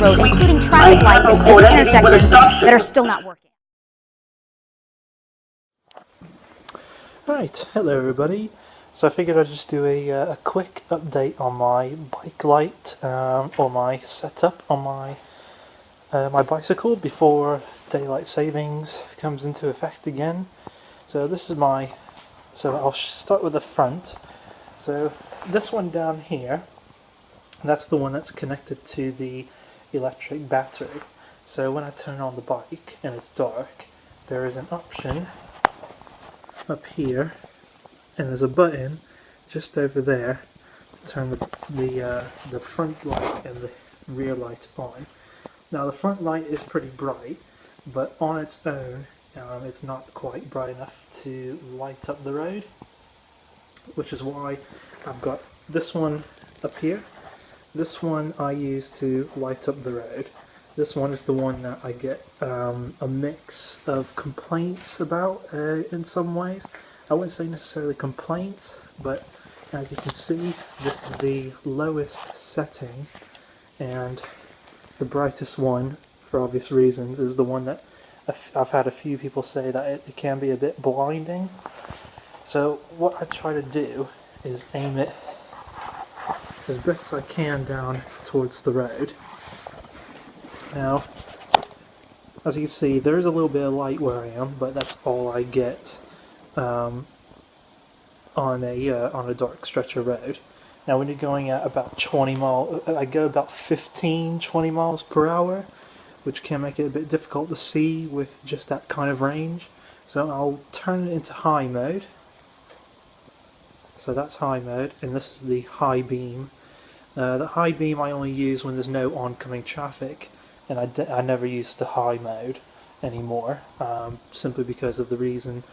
road, including traffic lights at busy intersections that are still not working. Right, hello everybody. So I figured I'd just do a quick update on my bike light, or my setup on my bicycle before daylight savings comes into effect again. So this is so I'll start with the front. So this one down here, that's the one that's connected to the electric battery. So when I turn on the bike and it's dark, there is an option up here, and there's a button just over there to turn the front light and the rear light on. Now the front light is pretty bright, but on its own it's not quite bright enough to light up the road, which is why I've got this one up here. This one I use to light up the road. This one is the one that I get a mix of complaints about in some ways. I wouldn't say necessarily complaints, but as you can see, this is the lowest setting, and the brightest one, for obvious reasons, is the one that I've had a few people say that it can be a bit blinding. So what I try to do is aim it as best as I can down towards the road. Now, as you can see, there is a little bit of light where I am, but that's all I get on a dark stretch of road. Now, when you're going at about 20 miles, I go about 15-20 miles per hour, which can make it a bit difficult to see with just that kind of range. So I'll turn it into high mode. So that's high mode, and this is the high beam. The high beam I only use when there's no oncoming traffic, and I never use the high mode anymore, simply because of the reason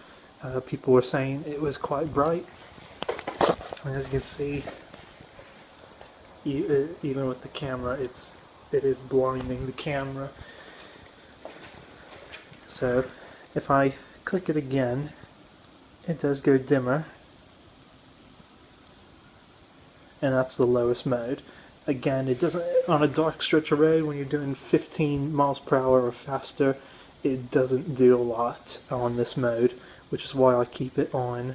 people were saying it was quite bright. And as you can see, even with the camera, it is blinding the camera. So if I click it again, it does go dimmer, and that's the lowest mode. Again, it doesn't, on a dark stretch of road when you're doing 15 miles per hour or faster, it doesn't do a lot on this mode, which is why I keep it on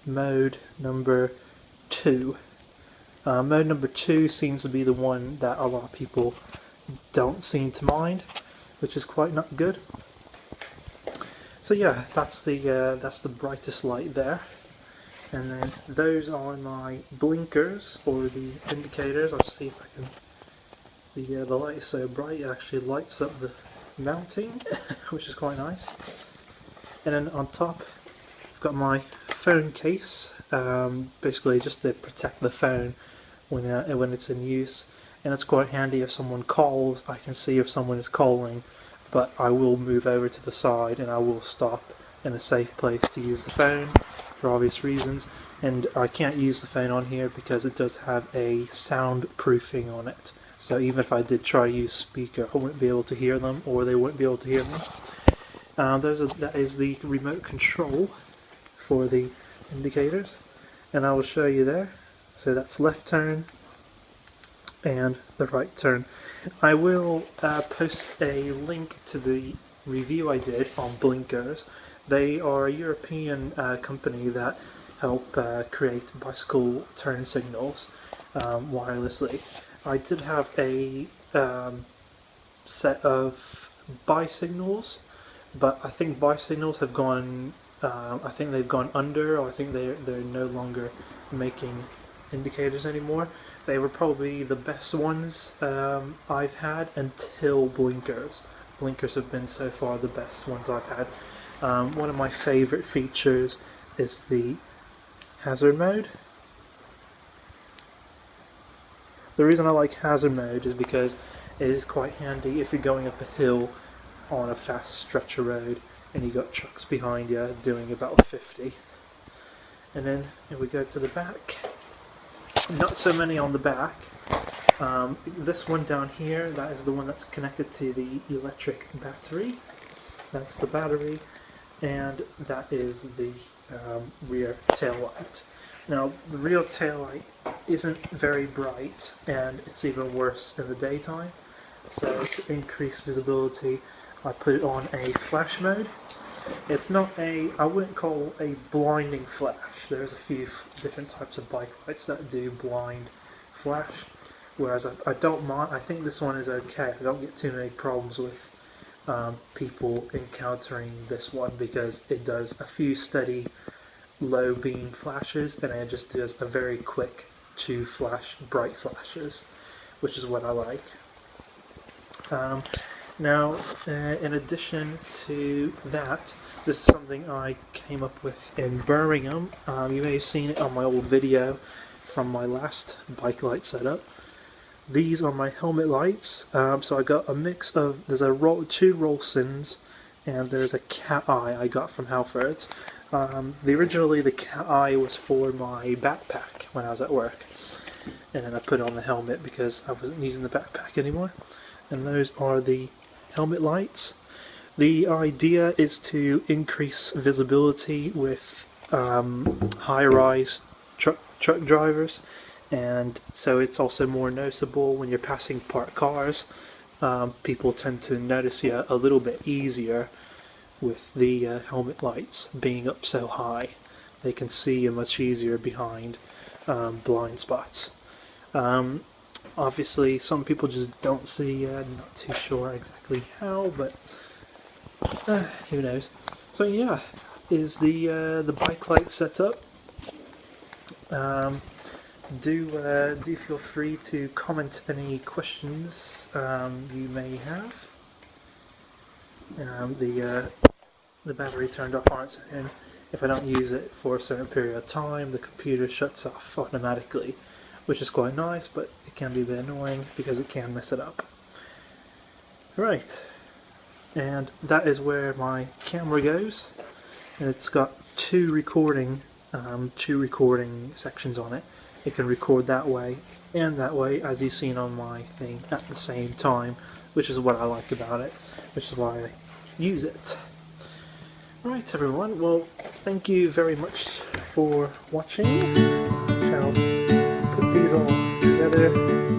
mode number 2. Mode number 2 seems to be the one that a lot of people don't seem to mind, which is quite not good. So yeah, that's the brightest light there. And then those are my blinkers, or the indicators. I'll see if I can. The light is so bright it actually lights up the mounting, which is quite nice. And then on top, I've got my phone case, basically just to protect the phone when it's in use. And it's quite handy if someone calls. I can see if someone is calling, but I will move over to the side and I will stop in a safe place to use the phone, for obvious reasons. And I can't use the phone on here because it does have a soundproofing on it. So even if I did try to use speaker, I wouldn't be able to hear them, or they wouldn't be able to hear me. That is the remote control for the indicators, and I will show you there. So that's left turn and the right turn. I will post a link to the review I did on blinkers. They are a European company that help create bicycle turn signals wirelessly. I did have a set of bi-signals, but I think bi-signals have gone, I think they've gone under, or I think they're no longer making indicators anymore. They were probably the best ones I've had until blinkers. Blinkers have been so far the best ones I've had. One of my favorite features is the hazard mode. The reason I like hazard mode is because it is quite handy if you're going up a hill on a fast stretch of road and you got trucks behind you doing about 50. And then if we go to the back, not so many on the back. This one down here, that is the one that's connected to the electric battery. That's the battery, and that is the rear tail light. Now, the rear tail light isn't very bright, and it's even worse in the daytime. So to increase visibility, I put it on a flash mode. It's not I wouldn't call a blinding flash. There's a few different types of bike lights that do blind flash, whereas I don't mind. I think this one is okay. I don't get too many problems with people encountering this one because it does a few steady low beam flashes and it just does a very quick 2 bright flashes, which is what I like. Now, in addition to that, this is something I came up with in Birmingham. You may have seen it on my old video from my last bike light setup. These are my helmet lights. So I got a mix of, there's two Rolsons and there's a Cateye I got from Halfords. Originally the Cateye was for my backpack when I was at work, and then I put on the helmet because I wasn't using the backpack anymore. And those are the helmet lights. The idea is to increase visibility with high-rise truck drivers, and so it's also more noticeable when you're passing parked cars. People tend to notice you a little bit easier with the helmet lights being up so high. They can see you much easier behind blind spots. Obviously, some people just don't see you. I'm not too sure exactly how, but who knows. So yeah, is the bike light setup. Do feel free to comment any questions you may have. The battery turned off on its own. If I don't use it for a certain period of time, the computer shuts off automatically, which is quite nice, but it can be a bit annoying because it can mess it up. Right, and that is where my camera goes. And it's got two recording sections on it. It can record that way and that way, as you've seen on my thing, at the same time, which is what I like about it, which is why I use it. Right, everyone, well, thank you very much for watching. Shall put these all together.